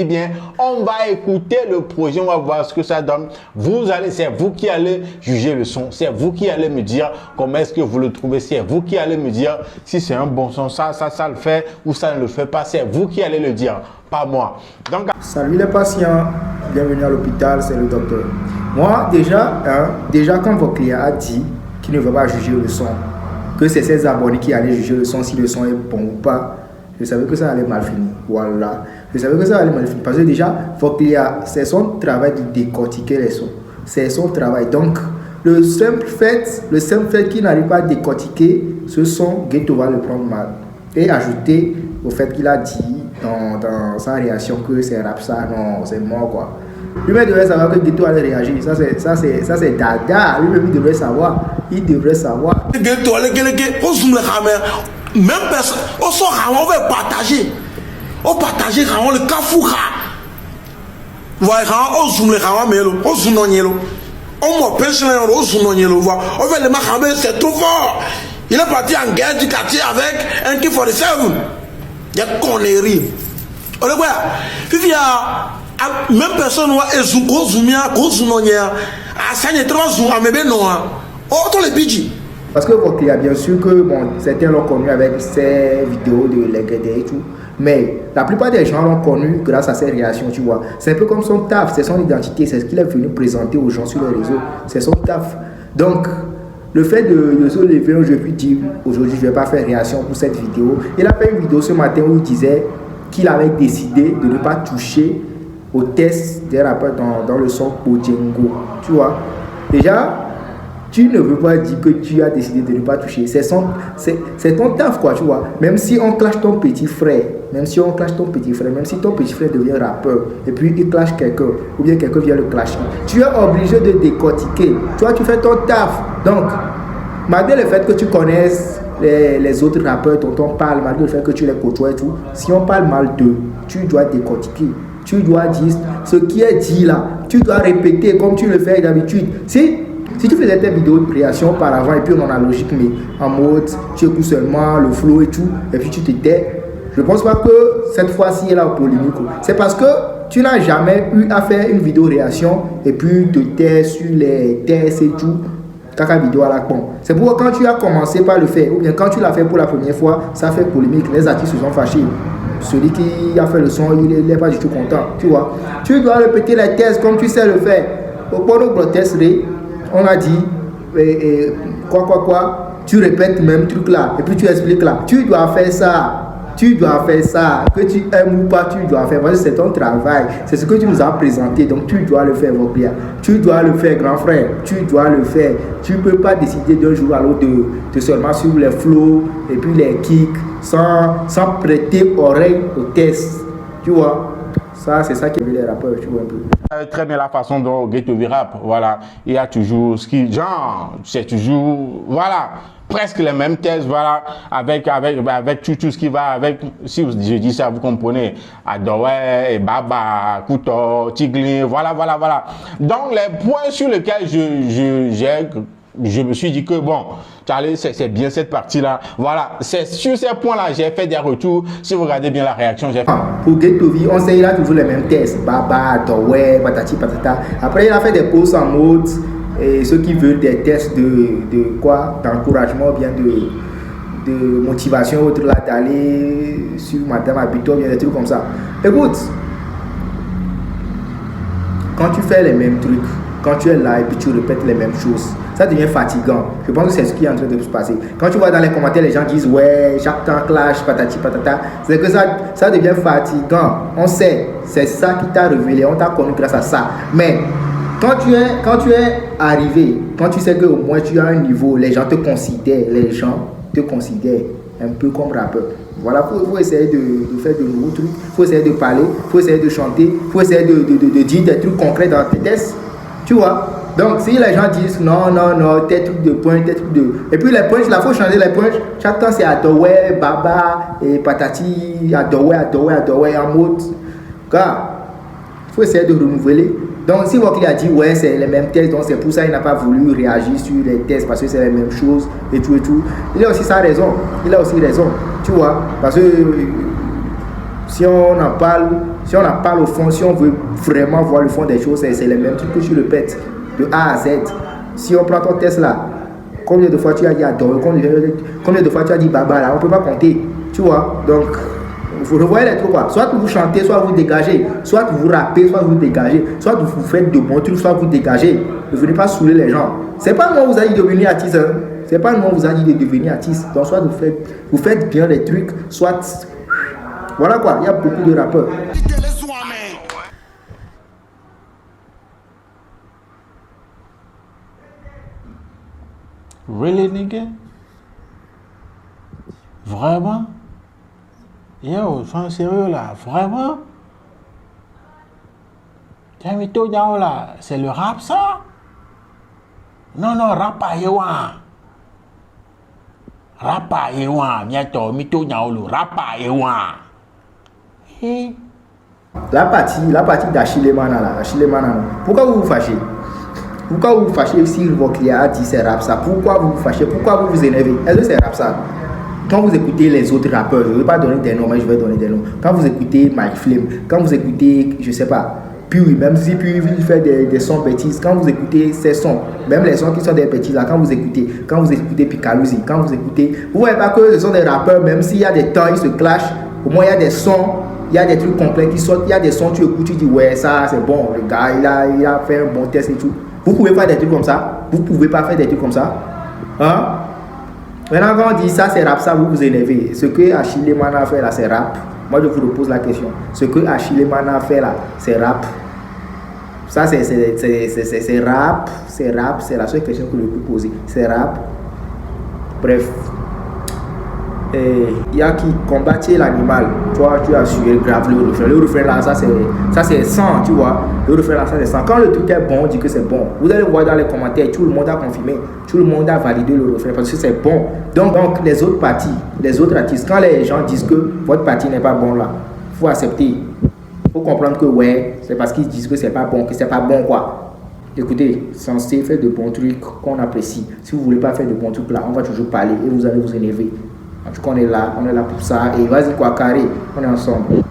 Eh bien, on va écouter le projet, on va voir ce que ça donne. C'est vous qui allez juger le son, c'est vous qui allez me dire comment est-ce que vous le trouvez, c'est vous qui allez me dire si c'est un bon son, ça le fait ou ça ne le fait pas, c'est vous qui allez le dire, pas moi. Donc, salut les patients, bienvenue à l'hôpital, c'est le docteur. Moi, déjà quand votre client a dit qu'il ne veut pas juger le son, que c'est ses abonnés qui allaient juger le son, si le son est bon ou pas, je savais que ça allait mal finir. Voilà. Je savais que ça allait mal finir. Parce que déjà, votre client, c'est son travail de décortiquer les sons. C'est son travail. Donc, le simple fait qu'il n'arrive pas à décortiquer ce son, Ghetto va le prendre mal. Et ajouter au fait qu'il a dit dans sa réaction que c'est rap ça, non, c'est mort quoi. Lui-même devrait savoir que Ghetto allait réagir. Ça c'est dada. Lui-même il devrait savoir. Il devrait savoir. Ghetto allait on zoome les caméras. Même personne, on sort, on va partager. On partage le kafouka. Voilà, on zoome les caméras, on zoome non yellow. On m'a pensé on zoome non yellow. On va les macabre, c'est trop fort. Il est parti en guerre du quartier avec un qui for the seven. Il y a conneries. On le voit. Puis même personne va zoom, non yellow. Ah, ça n'est trop zoom, mais ben non. Oh, tous les bidjis. Parce que votre client, bien sûr que certains l'ont connu avec ses vidéos de l'ingrédient et tout, mais la plupart des gens l'ont connu grâce à ses réactions, tu vois. C'est un peu comme son taf, c'est son identité, c'est ce qu'il est venu présenter aux gens sur les réseaux, c'est son taf. Donc, le fait de se lever aujourd'hui, dire aujourd'hui je ne vais pas faire réaction pour cette vidéo, il a fait une vidéo ce matin où il disait qu'il avait décidé de ne pas toucher au test des rappeurs dans le son Podjengo, tu vois. Déjà, tu ne veux pas dire que tu as décidé de ne pas toucher. C'est ton taf, quoi, tu vois. Même si on clash ton petit frère, même si ton petit frère devient rappeur, et puis il clash quelqu'un, ou bien quelqu'un vient le clasher, tu es obligé de décortiquer. Toi, tu fais ton taf. Donc, malgré le fait que tu connaisses les autres rappeurs dont on parle, malgré le fait que tu les côtoies et tout, si on parle mal d'eux, tu dois décortiquer. Tu dois dire ce qui est dit là. Tu dois répéter comme tu le fais d'habitude. Si tu faisais tes vidéos de création par avant et puis on en a logique, mais en mode tu écoutes seulement le flow et tout, et puis tu te tais, je pense pas que cette fois-ci il y a la polémique. C'est parce que tu n'as jamais eu à faire une vidéo réaction et puis te tais sur les tests et tout. Caca vidéo à la con. C'est pourquoi quand tu as commencé par le faire, ou bien quand tu l'as fait pour la première fois, ça fait polémique, les artistes se sont fâchés. Celui qui a fait le son, il n'est pas du tout content, tu vois. Tu dois répéter les tests comme tu sais le faire. Au point où on a dit tu répètes le même truc là et puis tu expliques là, tu dois faire ça, que tu aimes ou pas, tu dois faire, parce que c'est ton travail, c'est ce que tu nous as présenté, donc tu dois le faire, mon client, tu dois le faire, grand frère, tu dois le faire. Tu peux pas décider d'un jour à l'autre de seulement suivre les flows et puis les kicks sans prêter oreille au test, tu vois. Ça, c'est ça qui est les rappeurs, tu vois un peu. Très bien la façon dont Ghetto rap, voilà. Il y a toujours c'est toujours, voilà, presque les mêmes thèses, voilà, avec tout ce qui va avec, si je dis ça, vous comprenez, Adoré, Baba, Couto, Tigli, voilà. Donc, les points sur lesquels je me suis dit que bon, Charlie, c'est bien cette partie-là. Voilà, c'est sur ces points-là, j'ai fait des retours. Si vous regardez bien la réaction, j'ai fait. Pour Ghetto V, on sait il a toujours les mêmes tests. Baba, Doway, patati, patata. Après, il a fait des posts en mode, et ceux qui veulent des tests de quoi, d'encouragement, bien de motivation, autre là, d'aller sur Madame Abito, bien des trucs comme ça. Écoute, quand tu fais les mêmes trucs, quand tu es là et puis tu répètes les mêmes choses, ça devient fatigant. Je pense que c'est ce qui est en train de se passer. Quand tu vois dans les commentaires, les gens disent ouais, chaque temps clash, patati patata, c'est que ça devient fatigant. On sait, c'est ça qui t'a révélé, on t'a connu grâce à ça. Mais quand tu es arrivé, quand tu sais qu'au moins tu as un niveau, les gens te considèrent un peu comme rappeur. Voilà, faut essayer de faire de nouveaux trucs, faut essayer de parler, faut essayer de chanter, faut essayer de dire des trucs concrets dans tes tests. Tu vois? Donc, si les gens disent non, tes trucs de punch, tes trucs de. Et puis les punch, là, il faut changer les punch. Chaque temps, c'est Adoré, Baba, et Patati, Adoré, en mode. Car, il faut essayer de renouveler. Donc, si votre client a dit ouais, c'est les mêmes tests, donc c'est pour ça qu'il n'a pas voulu réagir sur les tests parce que c'est les mêmes choses et tout. Il a aussi sa raison. Tu vois? Parce que si on en parle Si on n'a pas le fond, si on veut vraiment voir le fond des choses, c'est les mêmes trucs que tu répètes de A à Z. Si on prend ton test là, combien de fois tu as dit adore, combien de fois tu as dit baba là, on ne peut pas compter. Tu vois, donc vous revoyez les trucs quoi. Soit vous chantez, soit vous dégagez, soit vous rappez, soit vous dégagez, soit vous faites de bons trucs, soit vous dégagez. Ne venez pas saouler les gens. C'est pas moi qui vous a dit de devenir artiste. Hein. C'est pas moi qui vous a dit de devenir artiste. Donc soit vous faites bien les trucs, soit voilà quoi. Il y a beaucoup de rappeurs. Really, nigga? Vraiment? Yo, sois sérieux là, vraiment? T'as mis tout dans là, c'est le rap ça? Non, non, rap pas yewa. Rap pas yewa, bientôt, mis tout dans le rap pas yewa. La partie d'Achille Mana là, pourquoi vous vous fâchez? Pourquoi vous vous fâchez si votre client a dit c'est rap ça? Pourquoi vous vous fâchez? Pourquoi vous vous énervez? Est-ce que c'est rap ça? Quand vous écoutez les autres rappeurs, je ne vais pas donner des noms, mais je vais donner des noms. Quand vous écoutez Mike Flame, quand vous écoutez, je ne sais pas, Puri, même si Puri il fait des sons bêtises, quand vous écoutez ces sons, même les sons qui sont des bêtises là, quand vous écoutez Picaluzzi, quand vous écoutez, vous ne voyez pas que ce sont des rappeurs, même s'il y a des temps, ils se clashent, au moins il y a des sons, il y a des trucs complets qui sortent, il y a des sons, tu écoutes, tu dis ouais, ça c'est bon, le gars il a fait un bon test et tout. Vous pouvez faire des trucs comme ça? Vous pouvez pas faire des trucs comme ça? Hein? Maintenant, quand on dit ça, c'est rap, ça vous vous énervez. Ce que Achille Mana a fait là, c'est rap. Moi, je vous repose la question. Ce que Achille Mana a fait là, c'est rap. Ça, c'est rap. C'est rap. C'est la seule question que je peux poser. C'est rap. Bref. Il y a qui combattait l'animal. Toi, tu as suivi grave le refrain. Le refrain là, ça c'est 100, tu vois. Le refrain là, ça c'est 100. Quand le truc est bon, on dit que c'est bon. Vous allez voir dans les commentaires, tout le monde a confirmé. Tout le monde a validé le refrain parce que c'est bon. Donc les autres parties, les autres artistes, quand les gens disent que votre partie n'est pas bon là, il faut accepter. Il faut comprendre que ouais, c'est parce qu'ils disent que c'est pas bon, que c'est pas bon quoi. Écoutez, censé faire de bons trucs qu'on apprécie. Si vous voulez pas faire de bons trucs là, on va toujours parler et vous allez vous énerver. En tout cas, on est là pour ça. Et vas-y quoi, carré, on est ensemble.